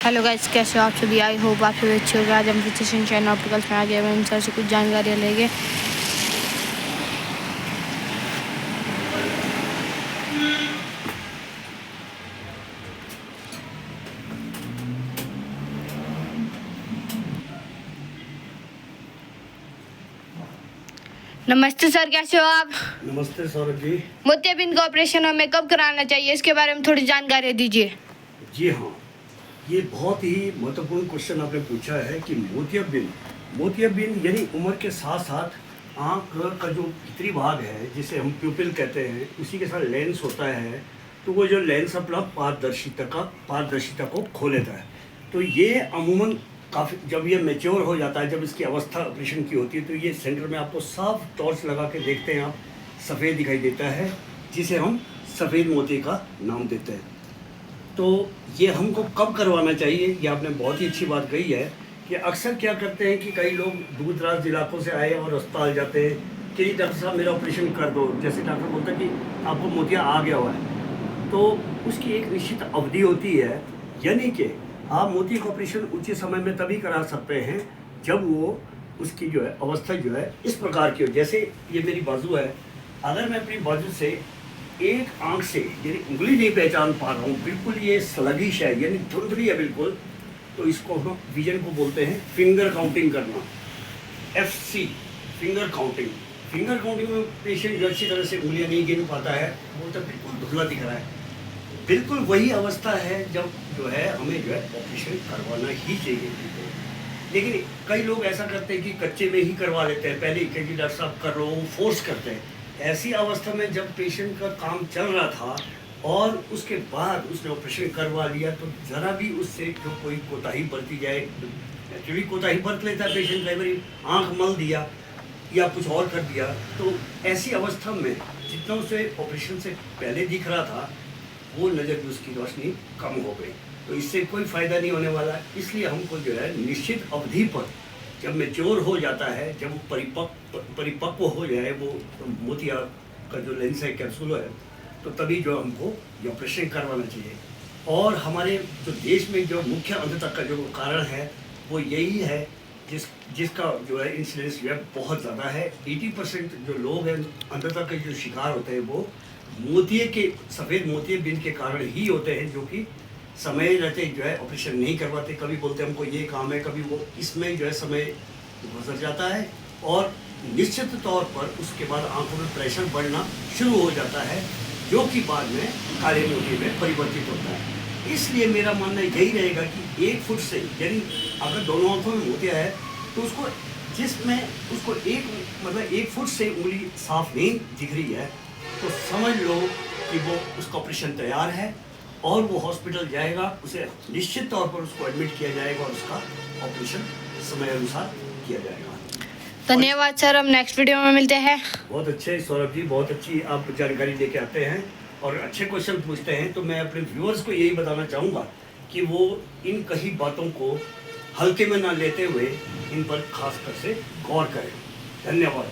Hello guys, कैसे हो आप सभी? आई होप आप सभी अच्छे हो गए। आज हम फिजिशियन चैनल ऑप्टिकल्स में आ गए हैं। सर से कुछ जानकारियाँ लेंगे। नमस्ते सर, कैसे हो आप? नमस्ते सौरभ जी। मोतियाबिंद का ऑपरेशन हमें कब कराना चाहिए, इसके बारे में थोड़ी जानकारी दीजिए। जी हाँ, ये बहुत ही महत्वपूर्ण क्वेश्चन आपने पूछा है कि मोतियाबिंद यानी उम्र के साथ साथ आँख का जो भीतरी भाग है जिसे हम प्यूपिल कहते हैं, उसी के साथ लेंस होता है। तो वो जो लेंस अपना पारदर्शिता को खो लेता है। तो ये अमूमन काफ़ी जब ये मैच्योर हो जाता है, जब इसकी अवस्था ऑपरेशन की होती है, तो ये सेंटर में आपको साफ टॉर्च लगा के देखते हैं आप, सफ़ेद दिखाई देता है, जिसे हम सफ़ेद मोती का नाम देते हैं। तो ये हमको कब करवाना चाहिए, ये आपने बहुत ही अच्छी बात कही है कि अक्सर क्या करते हैं कि कई लोग दूर दराज इलाकों से आए और अस्पताल जाते हैं कि डॉक्टर साहब मेरा ऑपरेशन कर दो। जैसे डॉक्टर बोलता है कि आपको मोतिया आ गया हुआ है, तो उसकी एक निश्चित अवधि होती है, यानी कि आप मोती का ऑपरेशन उचित समय में तभी करा सकते हैं जब वो उसकी जो है अवस्था जो है इस प्रकार की हो। जैसे ये मेरी बाजू है, अगर मैं अपनी बाजू से एक आंख से यानी उंगली नहीं पहचान पा रहा हूँ, बिल्कुल ये स्लगिश है यानी धुंधली है बिल्कुल, तो इसको हम विजन को बोलते हैं फिंगर काउंटिंग करना, FC finger counting. Finger counting में पेशेंट जो अच्छी तरह से उंगलियां नहीं गिन पाता है, बोलता बिल्कुल धुंधला दिख रहा है। बिल्कुल वही अवस्था है जब जो है हमें जो है ऑपरेशन करवाना ही चाहिए। लेकिन कई लोग ऐसा करते हैं कि कच्चे में ही करवा लेते हैं, पहले ही कि डॉक्टर साहब कर लो, फोर्स करते हैं। ऐसी अवस्था में जब पेशेंट का काम चल रहा था और उसके बाद उसने ऑपरेशन करवा लिया, तो ज़रा भी उससे जो कोई कोताही बरती जाए, एक्चुअली कोताही बरत लेता है पेशेंट, कई बार आँख मल दिया या कुछ और कर दिया, तो ऐसी अवस्था में जितना उसे ऑपरेशन से पहले दिख रहा था वो नज़र की उसकी रोशनी कम हो गई, तो इससे कोई फ़ायदा नहीं होने वाला है। इसलिए हमको जो है निश्चित अवधि पर जब मैच्योर हो जाता है, जब परिपक्व हो जाए वो मोतिया का जो लेंस है, कैप्सूल है, तो तभी जो हमको ये ऑपरेशन करवाना चाहिए। और हमारे जो देश में जो मुख्य अंधता का जो कारण है वो यही है जिसका जो है इंसिडेंस जो है बहुत ज़्यादा है। 80% जो लोग हैं अंधता के जो शिकार होते हैं वो सफ़ेद मोतियाबिंद के कारण ही होते हैं, जो कि समय रहते जो है ऑपरेशन नहीं करवाते। कभी बोलते हमको ये काम है, कभी वो इसमें जो है समय गुजर जाता है और निश्चित तौर पर उसके बाद आंखों में प्रेशर बढ़ना शुरू हो जाता है, जो कि बाद में काले मोतिये में परिवर्तित होता है। इसलिए मेरा मानना यही रहेगा कि 1 फुट से, यानी अगर दोनों आंखों में मोतिया है तो उसको उसको 1 फुट से उंगली साफ नहीं दिख रही है, तो समझ लो कि वो उसका ऑपरेशन तैयार है और वो हॉस्पिटल जाएगा, उसे निश्चित तौर पर उसको एडमिट किया जाएगा और उसका ऑपरेशन समय अनुसार किया जाएगा। धन्यवाद सर, हम नेक्स्ट वीडियो में मिलते हैं। बहुत अच्छे सौरभ जी, बहुत अच्छी आप जानकारी लेके आते हैं और अच्छे क्वेश्चन पूछते हैं। तो मैं अपने व्यूअर्स को यही बताना चाहूँगा कि वो इन कई बातों को हल्के में ना लेते हुए इन पर खास कर से गौर करें। धन्यवाद।